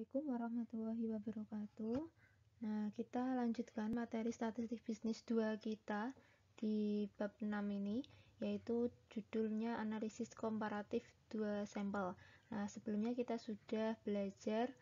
Assalamualaikum warahmatullahi wabarakatuh. Nah, kita lanjutkan materi statistik bisnis 2 kita di bab 6 ini, yaitu judulnya analisis komparatif 2 sampel. Nah, sebelumnya kita sudah belajar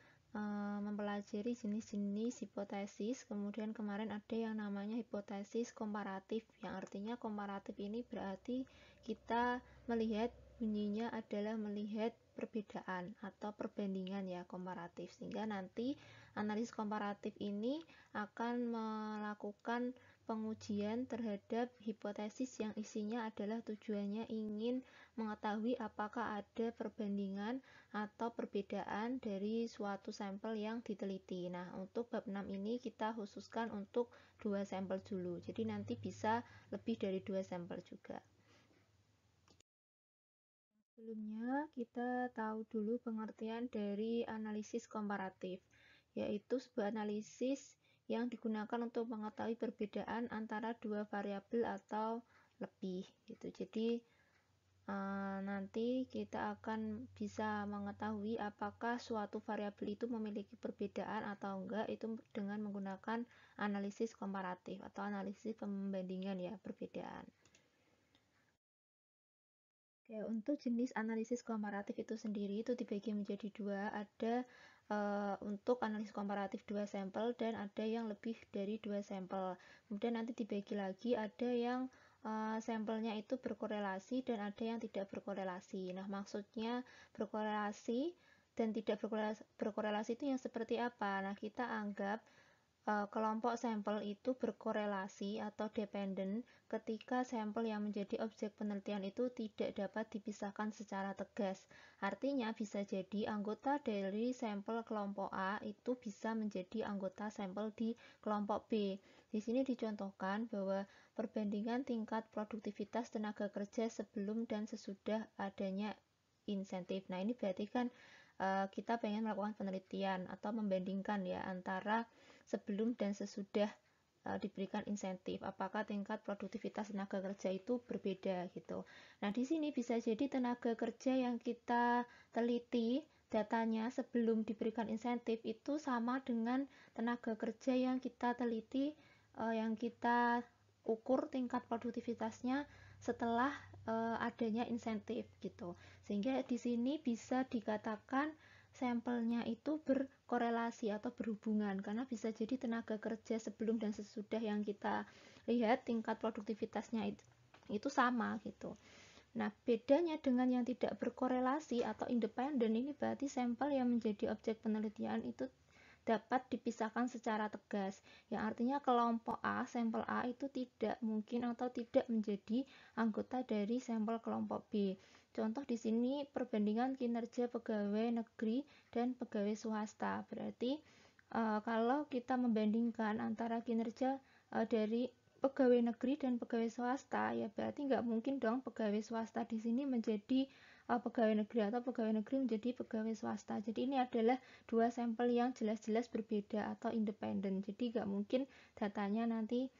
mempelajari jenis-jenis hipotesis, kemudian kemarin ada yang namanya hipotesis komparatif, yang artinya komparatif ini berarti kita melihat bunyinya adalah melihat perbedaan atau perbandingan ya, komparatif, sehingga nanti analisis komparatif ini akan melakukan pengujian terhadap hipotesis yang isinya adalah tujuannya ingin mengetahui apakah ada perbandingan atau perbedaan dari suatu sampel yang diteliti. Nah, untuk bab 6 ini kita khususkan untuk 2 sampel dulu, jadi nanti bisa lebih dari 2 sampel juga. Sebelumnya, kita tahu dulu pengertian dari analisis komparatif, yaitu sebuah analisis yang digunakan untuk mengetahui perbedaan antara dua variabel atau lebih, gitu. Jadi, nanti kita akan bisa mengetahui apakah suatu variabel itu memiliki perbedaan atau enggak, itu dengan menggunakan analisis komparatif atau analisis pembandingan ya, perbedaan. Oke, untuk jenis analisis komparatif itu sendiri itu dibagi menjadi dua, ada untuk analisis komparatif 2 sampel dan ada yang lebih dari 2 sampel. Kemudian nanti dibagi lagi, ada yang sampelnya itu berkorelasi dan ada yang tidak berkorelasi. Nah, maksudnya berkorelasi dan tidak berkorelasi itu yang seperti apa? Nah, kita anggap kelompok sampel itu berkorelasi atau dependen ketika sampel yang menjadi objek penelitian itu tidak dapat dipisahkan secara tegas. Artinya bisa jadi anggota dari sampel kelompok A itu bisa menjadi anggota sampel di kelompok B. Di sini dicontohkan bahwa perbandingan tingkat produktivitas tenaga kerja sebelum dan sesudah adanya insentif. Nah, ini berarti kan kita pengen melakukan penelitian atau membandingkan ya antara sebelum dan sesudah diberikan insentif, apakah tingkat produktivitas tenaga kerja itu berbeda gitu. Nah, di sini bisa jadi tenaga kerja yang kita teliti datanya sebelum diberikan insentif itu sama dengan tenaga kerja yang kita teliti, yang kita ukur tingkat produktivitasnya setelah adanya insentif gitu. Sehingga di sini bisa dikatakan sampelnya itu berkorelasi atau berhubungan, karena bisa jadi tenaga kerja sebelum dan sesudah yang kita lihat tingkat produktivitasnya itu sama gitu. Nah, bedanya dengan yang tidak berkorelasi atau independen ini berarti sampel yang menjadi objek penelitian itu dapat dipisahkan secara tegas, yang artinya kelompok A, sampel A itu tidak mungkin atau tidak menjadi anggota dari sampel kelompok B. Contoh di sini perbandingan kinerja pegawai negeri dan pegawai swasta. Berarti kalau kita membandingkan antara kinerja dari pegawai negeri dan pegawai swasta, ya berarti nggak mungkin dong pegawai swasta di sini menjadi pegawai negeri atau pegawai negeri menjadi pegawai swasta. Jadi ini adalah dua sampel yang jelas-jelas berbeda atau independen. Jadi nggak mungkin datanya nanti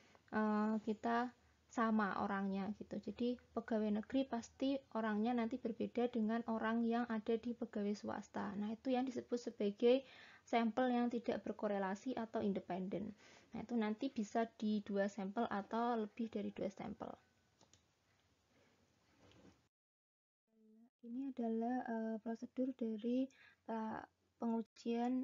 kita sama orangnya gitu. Jadi pegawai negeri pasti orangnya nanti berbeda dengan orang yang ada di pegawai swasta. Nah, itu yang disebut sebagai sampel yang tidak berkorelasi atau independen. Nah, itu nanti bisa di 2 sampel atau lebih dari 2 sampel. Ini adalah prosedur dari pengujian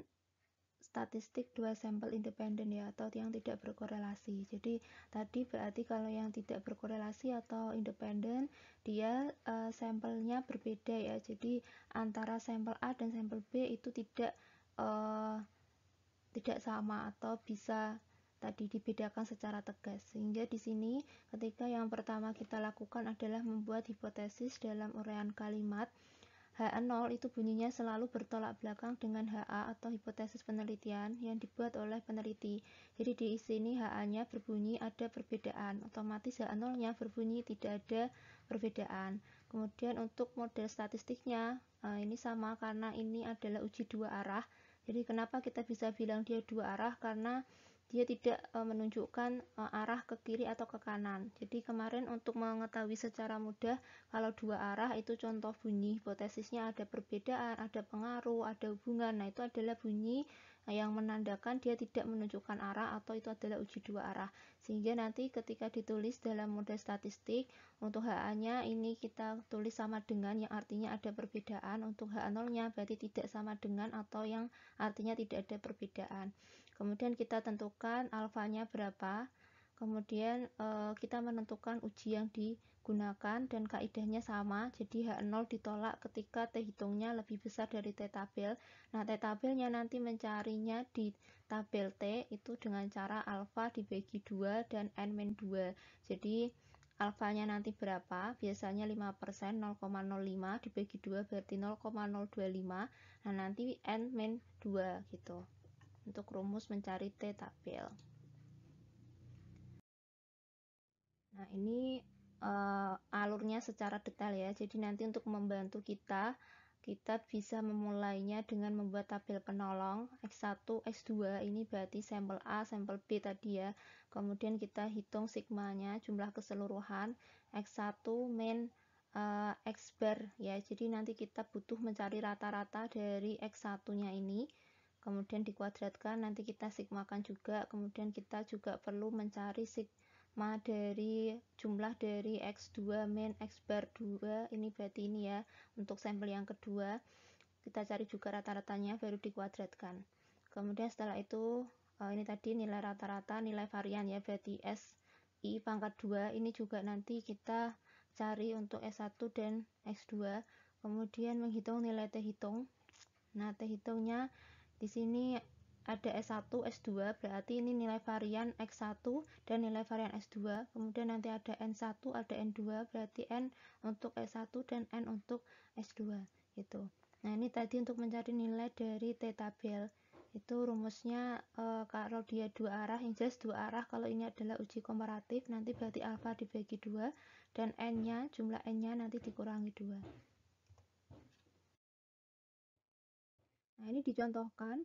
statistik 2 sampel independen ya, atau yang tidak berkorelasi. Jadi tadi berarti kalau yang tidak berkorelasi atau independen, dia sampelnya berbeda ya. Jadi antara sampel A dan sampel B itu tidak sama atau bisa tadi dibedakan secara tegas. Sehingga di sini ketika yang pertama kita lakukan adalah membuat hipotesis dalam uraian kalimat, HA0 itu bunyinya selalu bertolak belakang dengan HA atau hipotesis penelitian yang dibuat oleh peneliti. Jadi di sini HA-nya berbunyi ada perbedaan, otomatis HA0-nya berbunyi tidak ada perbedaan. Kemudian untuk model statistiknya, ini sama karena ini adalah uji dua arah. Jadi kenapa kita bisa bilang dia dua arah? Karena dia tidak menunjukkan arah ke kiri atau ke kanan. Jadi kemarin untuk mengetahui secara mudah kalau dua arah itu contoh bunyi hipotesisnya ada perbedaan, ada pengaruh, ada hubungan. Nah, itu adalah bunyi yang menandakan dia tidak menunjukkan arah atau itu adalah uji dua arah. Sehingga nanti ketika ditulis dalam model statistik, untuk HA-nya ini kita tulis sama dengan, yang artinya ada perbedaan. Untuk HA0-nya berarti tidak sama dengan atau yang artinya tidak ada perbedaan. Kemudian kita tentukan alfanya berapa. Kemudian kita menentukan uji yang digunakan dan kaidahnya sama. Jadi H0 ditolak ketika T hitungnya lebih besar dari T tabel. Nah, T tabelnya nanti mencarinya di tabel T itu dengan cara alfa dibagi 2 dan N-2. Jadi alfanya nanti berapa? Biasanya 5%, 0,05 dibagi 2 berarti 0,025. Nah, nanti N-2 gitu. Untuk rumus mencari T tabel. Nah, ini alurnya secara detail ya. Jadi nanti untuk membantu kita bisa memulainya dengan membuat tabel penolong X1, X2 ini berarti sampel A, sampel B tadi ya. Kemudian kita hitung sigmanya, jumlah keseluruhan X1 min X bar ya. Jadi nanti kita butuh mencari rata-rata dari X1-nya ini. Kemudian dikuadratkan, nanti kita sigmakan juga. Kemudian kita juga perlu mencari sigma dari jumlah dari X2 min X bar 2, ini berarti ini ya, untuk sampel yang kedua. Kita cari juga rata-ratanya, baru dikuadratkan. Kemudian setelah itu, ini tadi nilai rata-rata, nilai varian ya, berarti SI pangkat 2, ini juga nanti kita cari untuk S1 dan X2. Kemudian menghitung nilai T hitung. Nah, T hitungnya di sini ada S1, S2, berarti ini nilai varian X1 dan nilai varian S2. Kemudian nanti ada N1, ada N2, berarti N untuk S1 dan N untuk S2 gitu. Nah, ini tadi untuk mencari nilai dari T tabel. Itu rumusnya kalau dia dua arah, yang jelas dua arah. Kalau ini adalah uji komparatif, nanti berarti alfa dibagi 2 dan N-nya, jumlah N-nya nanti dikurangi 2. Nah, ini dicontohkan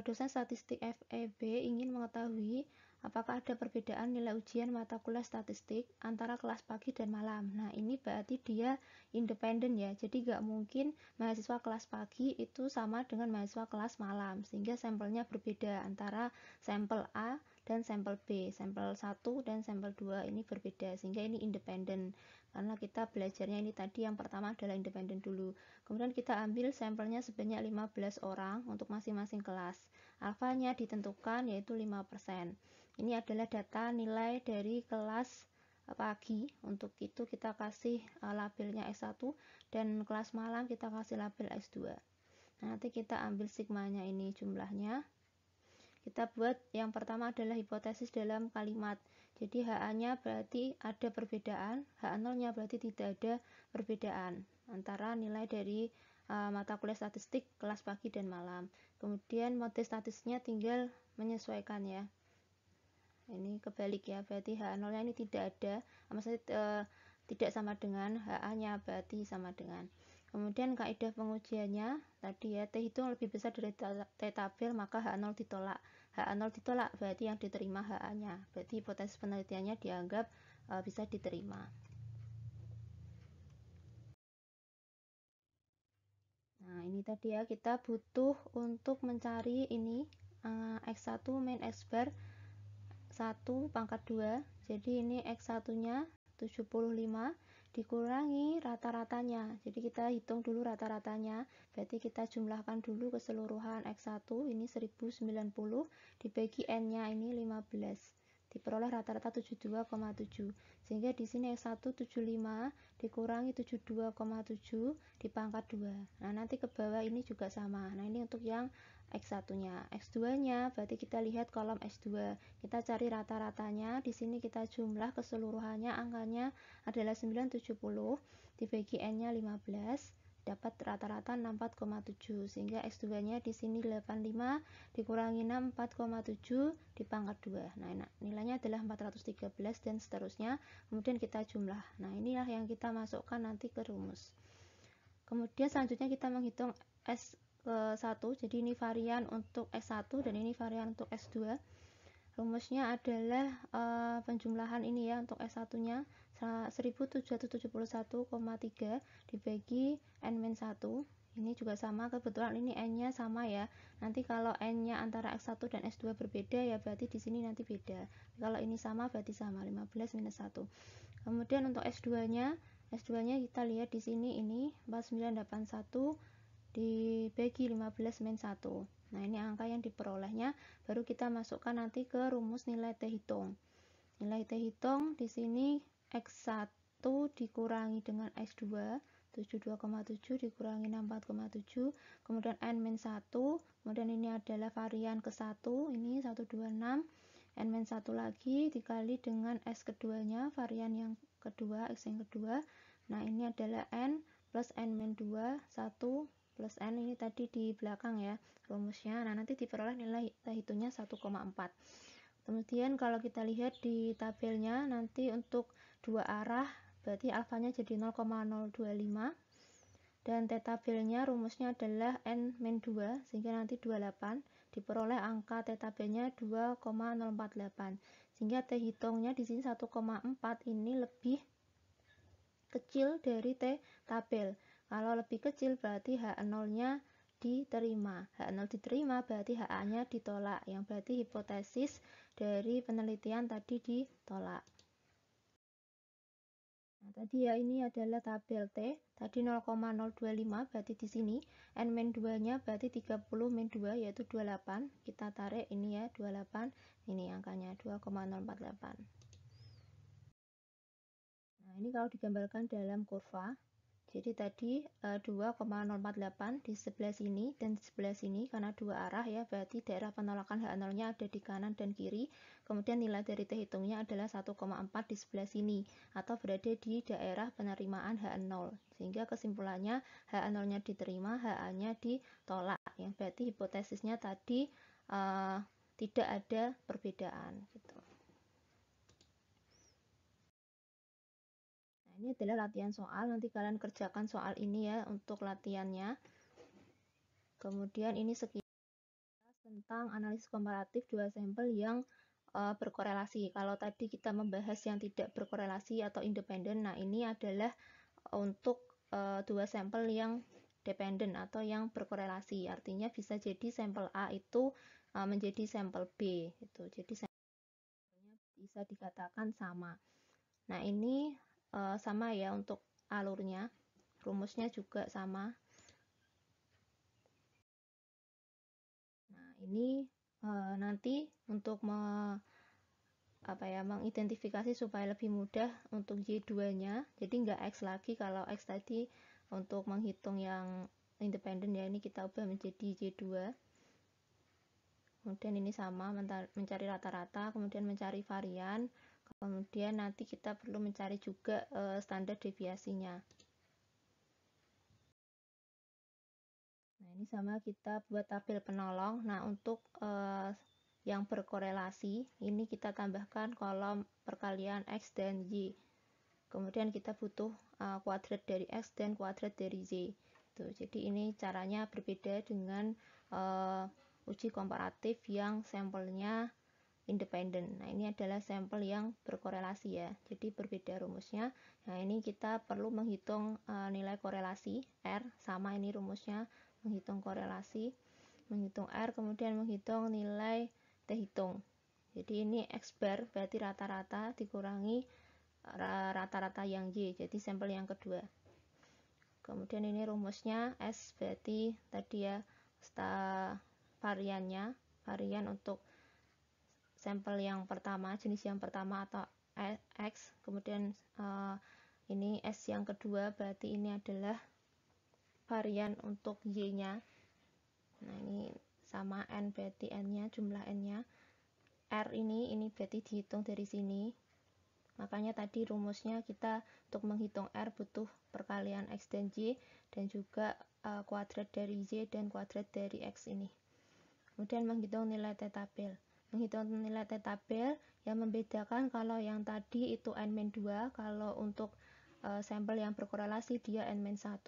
dosen statistik FEB ingin mengetahui apakah ada perbedaan nilai ujian mata kuliah statistik antara kelas pagi dan malam. Nah, ini berarti dia independen ya, jadi nggak mungkin mahasiswa kelas pagi itu sama dengan mahasiswa kelas malam, sehingga sampelnya berbeda antara sampel A dan sampel B, sampel 1 dan sampel 2 ini berbeda, sehingga ini independen. Karena kita belajarnya ini tadi yang pertama adalah independen dulu. Kemudian kita ambil sampelnya sebanyak 15 orang untuk masing-masing kelas. Alfanya ditentukan yaitu 5%. Ini adalah data nilai dari kelas pagi. Untuk itu kita kasih labelnya S1 dan kelas malam kita kasih label S2. Nanti kita ambil sigmanya ini jumlahnya. Kita buat yang pertama adalah hipotesis dalam kalimat. Jadi HA-nya berarti ada perbedaan, HA0-nya berarti tidak ada perbedaan antara nilai dari mata kuliah statistik kelas pagi dan malam. Kemudian model statistiknya tinggal menyesuaikan ya. Ini kebalik ya, berarti HA0-nya ini tidak ada, maksudnya tidak sama dengan, HA-nya berarti sama dengan. Kemudian kaidah pengujiannya tadi ya, T hitung lebih besar dari T tabel, maka H0 ditolak. H0 ditolak berarti yang diterima HA-nya. Berarti hipotesis penelitiannya dianggap bisa diterima. Nah, ini tadi ya, kita butuh untuk mencari ini X1 min X bar 1 pangkat 2. Jadi ini X1-nya 75 dikurangi rata-ratanya. Jadi kita hitung dulu rata-ratanya. Berarti kita jumlahkan dulu keseluruhan X1 ini 1090 dibagi N-nya ini 15. Diperoleh rata-rata 72,7. Sehingga di sini X1 75 dikurangi 72,7 dipangkat 2. Nah, nanti ke bawah ini juga sama. Nah, ini untuk yang X1-nya. X2-nya berarti kita lihat kolom X2. Kita cari rata-ratanya. Di sini kita jumlah keseluruhannya, angkanya adalah 970 dibagi N-nya 15, dapat rata-rata 64,7. Sehingga X2-nya di sini 85 dikurangi 64,7 dipangkat 2. Nah, nilainya adalah 413 dan seterusnya. Kemudian kita jumlah. Nah, inilah yang kita masukkan nanti ke rumus. Kemudian selanjutnya kita menghitung S1, jadi ini varian untuk S1 dan ini varian untuk S2. rumusnya adalah penjumlahan ini ya untuk S1-nya 1771,3 dibagi N-1. Ini juga sama, kebetulan ini N-nya sama ya. Nanti kalau N-nya antara X1 dan S2 berbeda ya berarti di sini nanti beda. Kalau ini sama berarti sama, 15 minus 1. Kemudian untuk S2-nya, kita lihat di sini ini 4981 dibagi 15 min 1. Nah, ini angka yang diperolehnya, baru kita masukkan nanti ke rumus nilai T hitung. Nilai T hitung di sini X1 dikurangi dengan X2, 72,7 dikurangi 64,7, kemudian N-1, kemudian ini adalah varian ke-1, ini 126, N-1 lagi dikali dengan S keduanya, varian yang kedua, X yang kedua. Nah, ini adalah N plus N-2, 1 plus N, ini tadi di belakang ya rumusnya. Nah, nanti diperoleh nilai T hitungnya 1,4. Kemudian kalau kita lihat di tabelnya, nanti untuk dua arah berarti alfanya jadi 0,025, dan T tabelnya rumusnya adalah N-2 sehingga nanti 28, diperoleh angka T tabelnya 2,048, sehingga T hitungnya di sini 1,4 ini lebih kecil dari T tabel. Kalau lebih kecil berarti H0-nya diterima. H0 diterima berarti HA-nya ditolak, yang berarti hipotesis dari penelitian tadi ditolak. Nah, tadi ya ini adalah tabel T. Tadi 0,025 berarti di sini N-2-nya berarti 30 min 2 yaitu 28. Kita tarik ini ya 28. Ini angkanya 2,048. Nah, ini kalau digambarkan dalam kurva. Jadi tadi 2,048 di sebelah sini dan di sebelah sini, karena dua arah ya, berarti daerah penolakan H0-nya ada di kanan dan kiri. Kemudian nilai dari T hitungnya adalah 1,4 di sebelah sini, atau berada di daerah penerimaan H0. Sehingga kesimpulannya H0-nya diterima, HA-nya ditolak. Yang berarti hipotesisnya tadi tidak ada perbedaan gitu. Ini adalah latihan soal, nanti kalian kerjakan soal ini ya untuk latihannya. Kemudian ini sekilas tentang analisis komparatif dua sampel yang berkorelasi. Kalau tadi kita membahas yang tidak berkorelasi atau independen, nah ini adalah untuk dua sampel yang dependen atau yang berkorelasi. Artinya bisa jadi sampel A itu menjadi sampel B gitu. Jadi sampelnya bisa dikatakan sama. Nah, ini sama ya untuk alurnya, rumusnya juga sama. Nah, ini nanti untuk mengidentifikasi supaya lebih mudah untuk Y2-nya, jadi nggak X lagi. Kalau X tadi untuk menghitung yang independen ya, ini kita ubah menjadi Y2. Kemudian ini sama, mencari rata-rata, kemudian mencari varian, kemudian nanti kita perlu mencari juga standar deviasinya. Nah, ini sama, kita buat tabel penolong. Nah, untuk yang berkorelasi, ini kita tambahkan kolom perkalian X dan Y. Kemudian kita butuh kuadrat dari X dan kuadrat dari Y. Tuh, jadi ini caranya berbeda dengan uji komparatif yang sampelnya independen. Nah, ini adalah sampel yang berkorelasi ya. Jadi berbeda rumusnya. Nah, ini kita perlu menghitung nilai korelasi R, sama ini rumusnya, menghitung korelasi, menghitung R, kemudian menghitung nilai T hitung. Jadi ini X bar berarti rata-rata dikurangi rata-rata yang Y, jadi sampel yang kedua. Kemudian ini rumusnya S berarti tadi ya variannya, varian untuk sampel yang pertama, jenis yang pertama atau X, kemudian ini S yang kedua, berarti ini adalah varian untuk Y-nya. Nah, ini sama N berarti N-nya, jumlah N-nya. R ini berarti dihitung dari sini. Makanya tadi rumusnya kita untuk menghitung R butuh perkalian X dan Y, dan juga kuadrat dari Y dan kuadrat dari X ini. Kemudian menghitung nilai T tabel. Menghitung nilai T tabel yang membedakan kalau yang tadi itu N-2, kalau untuk sampel yang berkorelasi dia N-1.